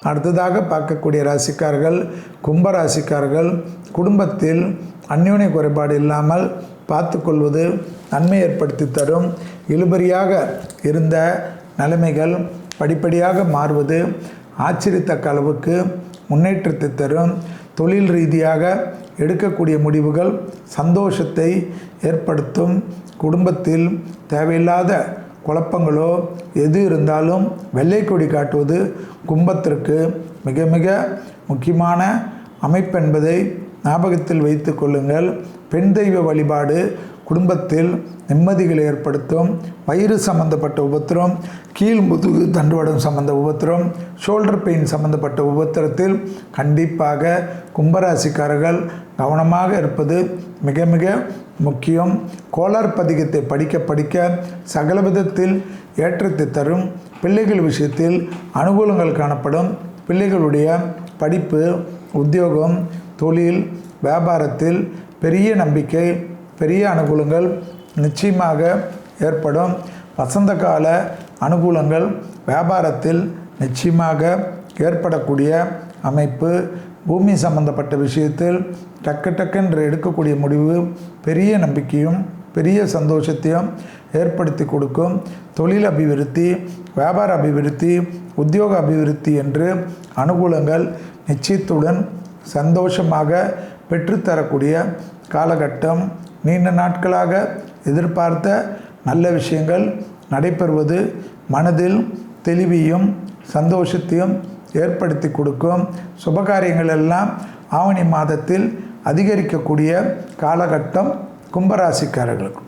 அடுத்ததாக பார்க்கக்கூடிய ராசிக்காரர்கள் கும்பராசிக்காரர்கள். குடும்பத்தில் அந்யோன்ய குறைபாடு இல்லாமல் பார்த்து கொள்வது நன்மை ஏற்படுத்தி தரும். இழுபறியாக இருந்த நிலைமைகள் படிப்படியாக மாறுவது ஆச்சரியத்தக்க அளவுக்கு முன்னேற்றத்தை தரும். தொழில் ரீதியாக எடுக்கக்கூடிய முடிவுகள் சந்தோஷத்தை ஏற்படுத்தும். குடும்பத்தில் தேவையில்லாத குழப்பங்களோ எது இருந்தாலும் வெள்ளை கொடி காட்டுவது கும்பத்திற்கு மிக மிக முக்கியமான அமைப்பு என்பதை ஞாபகத்தில் வைத்து கொள்ளுங்கள். பெண் தெய்வ வழிபாடு குடும்பத்தில் நிம்மதிகளை ஏற்படுத்தும். வயிறு சம்பந்தப்பட்ட உபத்திரம், கீழ் முதுகு தண்டுவடம் சம்பந்த உபத்திரம், ஷோல்டர் பெயின் சம்பந்தப்பட்ட உபத்திரத்தில் கண்டிப்பாக கும்பராசிக்காரர்கள் கவனமாக இருப்பது மிக மிக முக்கியம். கோளார் பதிகத்தை படிக்க படிக்க சகல விதத்தில் ஏற்றத்தை தரும். பிள்ளைகள் விஷயத்தில் அனுகூலங்கள் காணப்படும். பிள்ளைகளுடைய படிப்பு, உத்தியோகம், தொழில், வியாபாரத்தில் பெரிய நம்பிக்கை, பெரிய அனுகூலங்கள் நிச்சயமாக ஏற்படும். வசந்த கால அனுகூலங்கள் வியாபாரத்தில் நிச்சயமாக ஏற்படக்கூடிய அமைப்பு. பூமி சம்பந்தப்பட்ட விஷயத்தில் டக்கு எடுக்கக்கூடிய முடிவு பெரிய நம்பிக்கையும் பெரிய சந்தோஷத்தையும் ஏற்படுத்தி கொடுக்கும். தொழில் அபிவிருத்தி, வியாபார அபிவிருத்தி, உத்தியோக அபிவிருத்தி என்று அனுகூலங்கள் நிச்சயத்துடன் சந்தோஷமாக பெற்றுத்தரக்கூடிய காலகட்டம். நீண்ட நாட்களாக எதிர்பார்த்த நல்ல விஷயங்கள் நடைபெறுவது மனதில் தெளிவையும் சந்தோஷத்தையும் ஏற்படுத்தி கொடுக்கும். சுபகாரியங்கள் எல்லாம் ஆவணி மாதத்தில் அதிகரிக்கக்கூடிய காலகட்டம் கும்பராசிக்காரர்களுக்கு.